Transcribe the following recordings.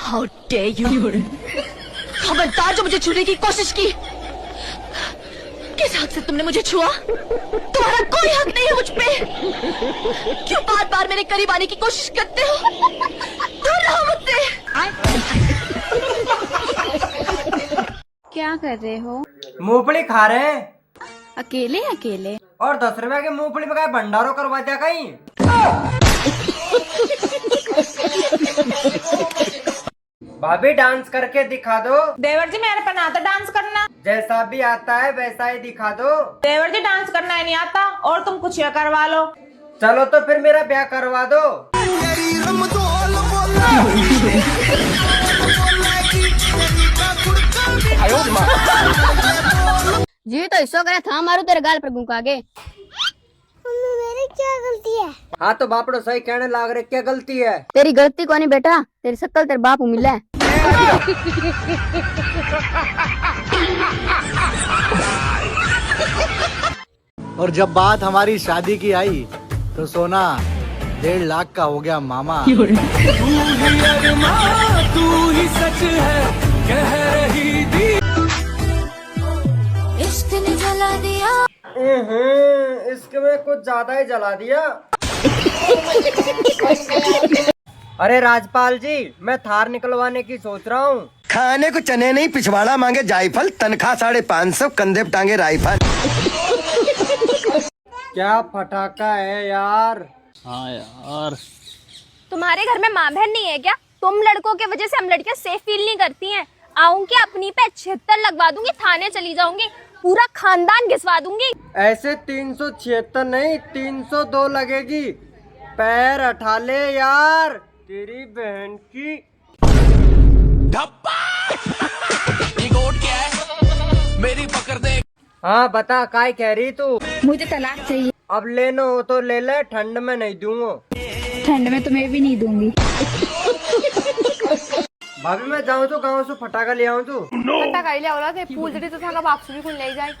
How dare you! खबरदार जो मुझे छूने की कोशिश की। किस हक से तुमने मुझे छुआ? तुम्हारा कोई हक नहीं है मुझ पे। क्यों बार बार मेरे करीब आने की कोशिश करते हो? दूर रहो मुझसे। क्या कर रहे हो? मूंगफली खा रहे हैं। अकेले अकेले? और 10 रुपए की मूंगफली में क्या भंडारो करवा दिया कहीं? भाभी डांस करके दिखा दो। देवर जी मेरे पर आता डांस करना। जैसा भी आता है वैसा ही दिखा दो। देवर जी डांस करना ही नहीं आता और तुम कुछ ये करवा लो। चलो तो फिर मेरा ब्याह करवा दो। जी तो हिस्सों करे था मारू तेरे गाल पर गुंका के। मम्मी मेरी क्या गलती है? हाँ तो बापड़ो सही कहने लाग रहे, क्या गलती है? तेरी गलती को नहीं बेटा, तेरी शक्ल तेरे बाप को मिला है। और जब बात हमारी शादी की आई तो सोना 1.5 लाख का हो गया मामा। तू ही अरमा, तू ही सच है कह रही थी। इश्क ने जला दिया। इश्क में कुछ ज्यादा ही जला दिया। अरे राजपाल जी, मैं थार निकलवाने की सोच रहा हूँ। खाने को चने नहीं पिछवाड़ा मांगे जायफल, तनख्वाह 550, कंधे पे टांगे राइफल। क्या फटाका है यार। हाँ यार, तुम्हारे घर में माँ बहन नहीं है क्या? तुम लड़कों के वजह से हम लड़कियां सेफ फील नहीं करती हैं। आऊंगी अपनी पे 76 लगवा दूंगी, थाने चली जाऊंगी, पूरा खानदान घिसवा दूंगी। ऐसे 376 नहीं 302 लगेगी। पैर हटा ले यार, तेरी बहन की। क्या है मेरी पकड़ दे। हाँ बता, काय कह रही तू? मुझे तलाक चाहिए। अब लेनो हो तो ले ले, ठंड में नहीं दूंगा। ठंड में तुम्हें भी नहीं दूंगी। भाभी मैं जाऊँ तो गाँव से फटाका ले आऊँ तू। फटाका ले आवला थे फूल जड़ी तो थाका बाप भी कुल ले जाए।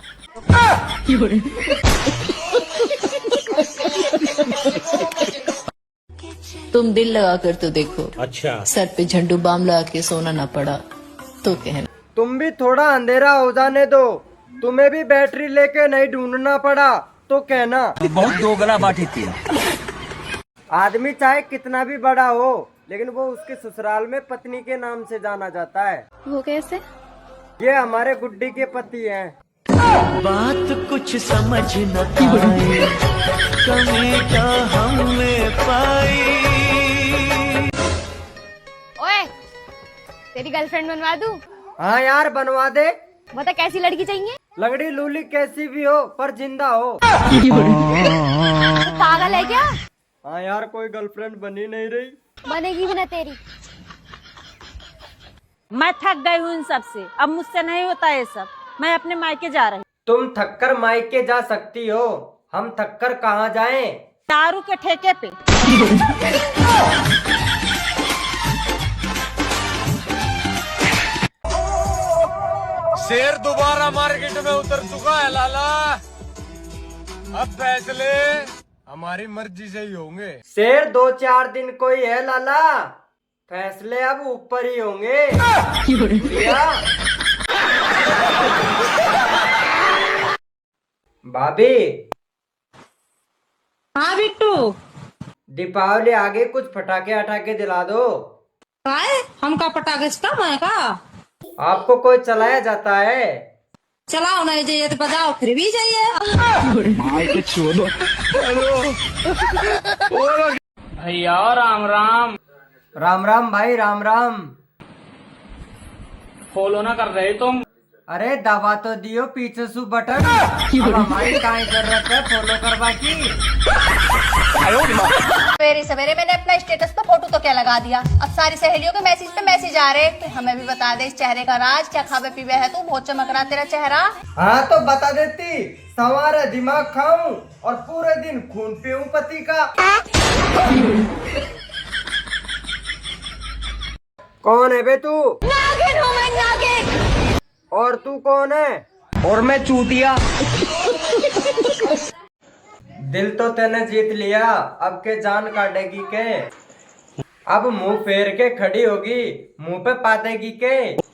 तुम दिल लगा कर तो देखो। अच्छा, सर पे झंडू बाम लगा के सोना ना पड़ा तो कहना। तुम भी थोड़ा अंधेरा हो जाने दो, तुम्हें भी बैटरी लेके नहीं ढूंढना पड़ा तो कहना। बहुत दोगला बाटी थी। आदमी चाहे कितना भी बड़ा हो, लेकिन वो उसके ससुराल में पत्नी के नाम से जाना जाता है। वो कैसे? ये हमारे गुड्डी के पति हैं। बात कुछ समझ न पाई, कमी क्या हमने पाई। ओए, तेरी गर्लफ्रेंड बनवा दूं? हाँ यार बनवा दे। बता कैसी लड़की चाहिए? लगड़ी लूली कैसी भी हो पर जिंदा हो। पागल है क्या? हाँ यार, कोई गर्लफ्रेंड बनी नहीं रही। बनेगी भी ना तेरी। मैं थक गई हूँ इन सब से, अब मुझसे नहीं होता ये सब। मैं अपने मायके जा रही हूँ। तुम थककर मायके जा सकती हो, हम थककर कहाँ जाएं? दारू के ठेके पे। शेर दोबारा मार्केट में उतर चुका है लाला। अब फैसले हमारी मर्जी से ही होंगे। शेर 2-4 दिन कोई है लाला, फैसले अब ऊपर ही होंगे। भाभी। हाँ बिट्टू। दीपावली आगे कुछ फटाके हटाके दिला दो। हम का पटाखे का मैं का आपको कोई चलाया जाता है? चलाओ नहीं चाहिए तो बजाओ फिर भी चाहिए। भैया राम राम। राम राम भाई, राम राम। फॉलो ना कर रहे तुम? अरे दबा तो दियो पीछे सु बटन। अब हमारी काय जरूरत है फॉलो करवा की। सवेरे सवेरे मैंने अपना स्टेटस पे फोटो तो क्या लगा दिया, अब सारी सहेलियों के मैसेज पे मैसेज आ रहे। तो हमें भी बता दे इस चेहरे का राज, क्या खावे पीवे है तू, बहुत चमक रहा तेरा चेहरा। हाँ तो बता देती, सवारे दिमाग खाऊं और पूरे दिन खून पीऊं पति का। कौन है बे तू? नागिन हूँ मैं, नागिन। और तू कौन है? और मैं चूतिया। दिल तो तूने जीत लिया, अब के जान काटेगी के? अब मुंह फेर के खड़ी होगी, मुंह पे पातेगी के।